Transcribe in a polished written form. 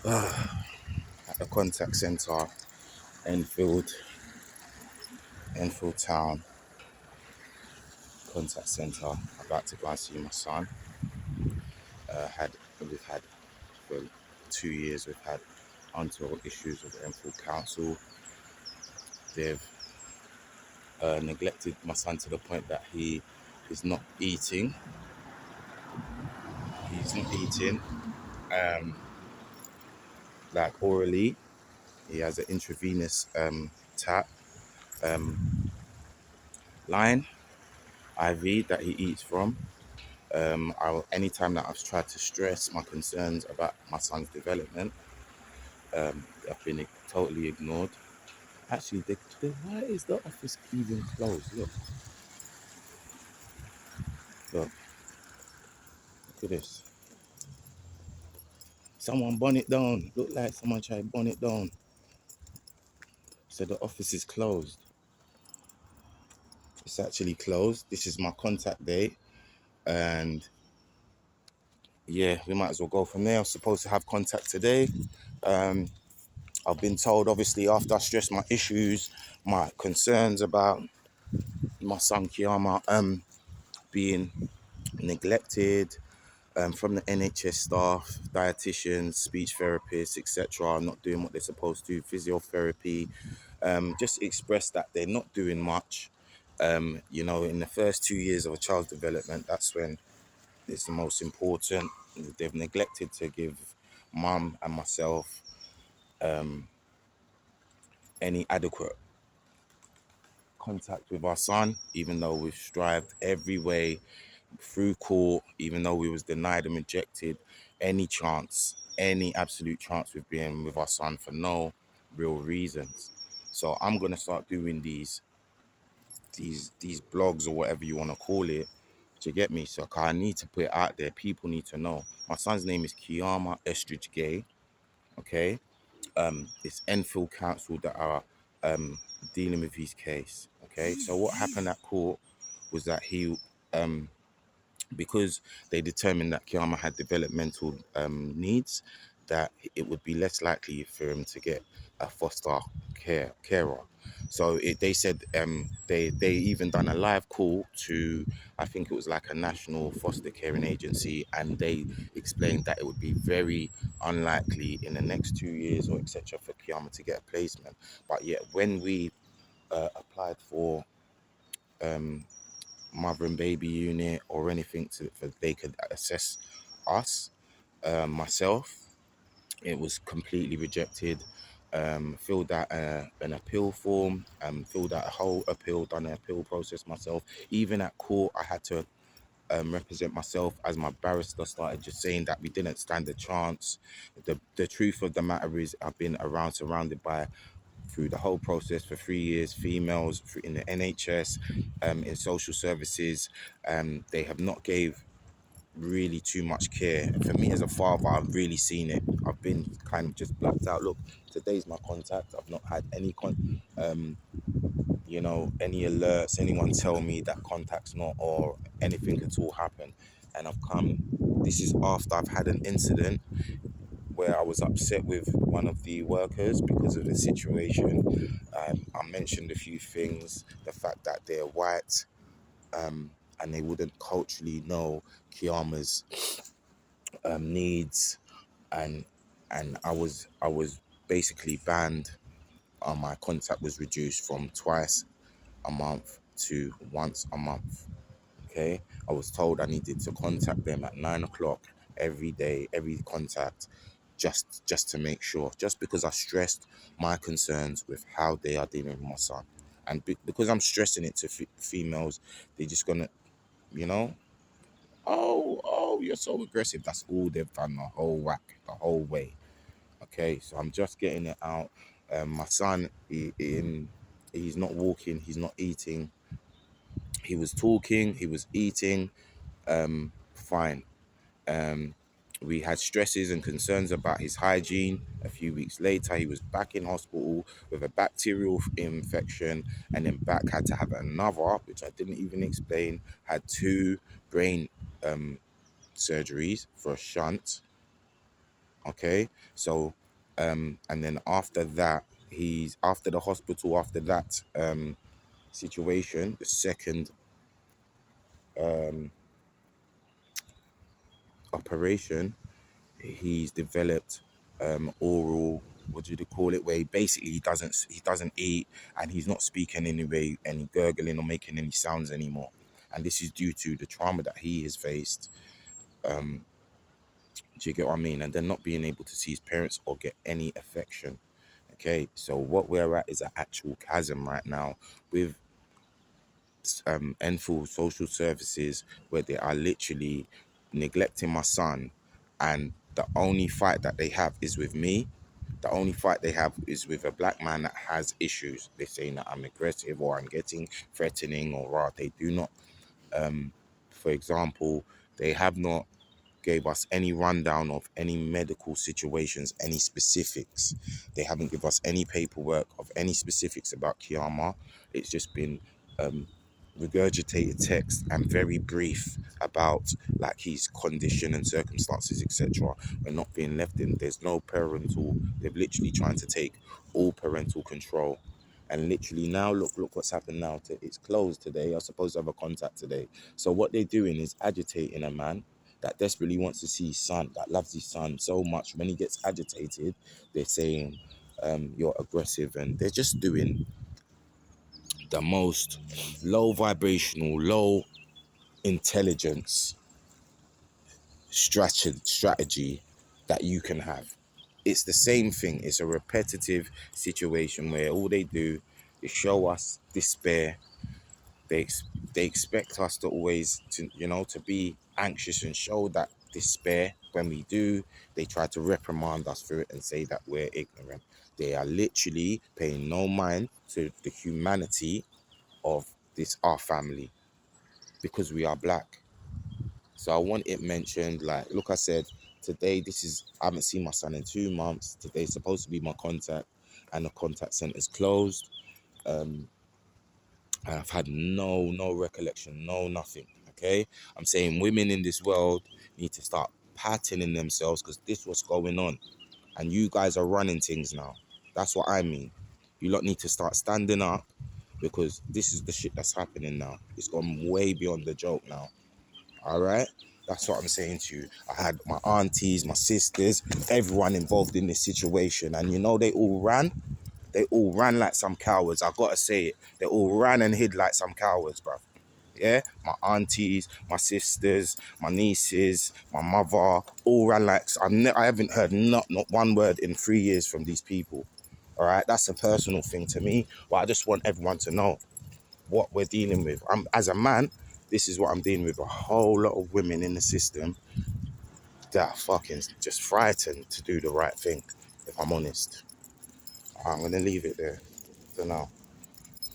At the contact centre, Enfield, Enfield Town contact centre. About to go and see my son. We've had for 2 years. We've had untold issues with the Enfield Council. They've neglected my son to the point that he is not eating. He's not eating, um, like orally. He has an intravenous tap line IV that he eats from. Anytime that I've tried to stress my concerns about my son's development, I've been totally ignored. Actually, why is the office even closed? Look at this. Someone burn it down. Look like someone tried to burn it down. So the office is closed. It's actually closed. This is my contact date. And yeah, we might as well go from there. I was supposed to have contact today. Um, I've been told, obviously, after I stressed my issues, my concerns about my son qiyahmah being neglected from the NHS staff, dietitians, speech therapists, etc., not doing what they're supposed to, physiotherapy, just express that they're not doing much. In the first 2 years of a child's development, that's when it's the most important. They've neglected to give mum and myself any adequate contact with our son, even though we've strived every way through court, even though we was denied and rejected any absolute chance with being with our son for no real reasons. So I'm gonna start doing these blogs or whatever you want to call it. Do you get me? So I need to put it out there. People need to know. My son's name is qiyahmah Estridge Gaye. Okay. It's Enfield Council that are dealing with his case. Okay. So what happened at court was that because they determined that qiyahmah had developmental needs, that it would be less likely for him to get a foster carer. So they said they even done a live call to, I think it was like a national foster caring agency, and they explained that it would be very unlikely in the next 2 years or etc. for qiyahmah to get a placement. But yet when we applied for mother and baby unit or anything for they could assess us, myself, it was completely rejected. Filled out an appeal form, filled out a whole appeal, done an appeal process myself. Even at court, I had to represent myself as my barrister started just saying that we didn't stand a chance. The truth of the matter is I've been around surrounded by through the whole process for 3 years, females in the NHS, in social services. They have not gave really too much care. For me as a father, I've really seen it. I've been kind of just blacked out. Look, today's my contact. I've not had any alerts, anyone tell me that contact's not or anything at all happen. And I've come, this is after I've had an incident where I was upset with one of the workers because of the situation. I mentioned a few things, the fact that they're white, and they wouldn't culturally know qiyahmah's needs, and I was basically banned. My contact was reduced from twice a month to once a month. Okay, I was told I needed to contact them at 9 o'clock every day, every contact, just to make sure. Just because I stressed my concerns with how they are dealing with my son, and because I'm stressing it to females, they're just gonna, you know, oh, you're so aggressive. That's all they've done the whole whack, the whole way. Okay, so I'm just getting it out. My son, he's not walking, he's not eating. He was talking, he was eating, fine. Um, we had stresses and concerns about his hygiene. A few weeks later, he was back in hospital with a bacterial infection, and then back had to have another, which I didn't even explain. Had two brain surgeries for a shunt. Okay, so and then after that, he's after the hospital, after that situation, the second um operation, he's developed oral, what do you call it, where basically he doesn't eat, and he's not speaking anyway, any gurgling or making any sounds anymore. And this is due to the trauma that he has faced. um do you get what I mean? And then not being able to see his parents or get any affection. Okay, so what we're at is an actual chasm right now with Enfield social services, where they are literally neglecting my son, and the only fight that they have is with me. The only fight they have is with a black man that has issues. They're saying that I'm aggressive or I'm getting threatening or rah. They do not, for example, they have not gave us any rundown of any medical situations, any specifics. They haven't given us any paperwork of any specifics about qiyahmah. It's just been um, regurgitated text and very brief about like his condition and circumstances, etc. We're not being left in. There's no parental. They're literally trying to take all parental control. And literally now, look what's happened now. It's closed today. I was supposed to have a contact today. So what they're doing is agitating a man that desperately wants to see his son, that loves his son so much. When he gets agitated, they're saying you're aggressive, and they're just doing the most low vibrational, low intelligence strategy that you can have. It's the same thing. It's a repetitive situation where all they do is show us despair. They expect us to always to be anxious and show that despair. When we do, they try to reprimand us for it and say that we're ignorant. They are literally paying no mind to the humanity of this our family, because we are black. So I want it mentioned. Like, look, I said today, I haven't seen my son in 2 months. Today's supposed to be my contact, and the contact center's closed. um and I've had no recollection, no nothing. Okay, I'm saying women in this world need to start patterning themselves, because this what's going on, and you guys are running things now. That's what I mean. You lot need to start standing up, because this is the shit that's happening now. It's gone way beyond the joke now. All right. That's what I'm saying to you. I had my aunties, my sisters, everyone involved in this situation. And they all ran. They all ran like some cowards. I gotta say it. They all ran and hid like some cowards, bruv. Yeah? My aunties, my sisters, my nieces, my mother, all ran like... I haven't heard not one word in 3 years from these people. All right? That's a personal thing to me. But I just want everyone to know what we're dealing with. As a man, this is what I'm dealing with. A whole lot of women in the system that are fucking just frightened to do the right thing, if I'm honest. I'm going to leave it there for now.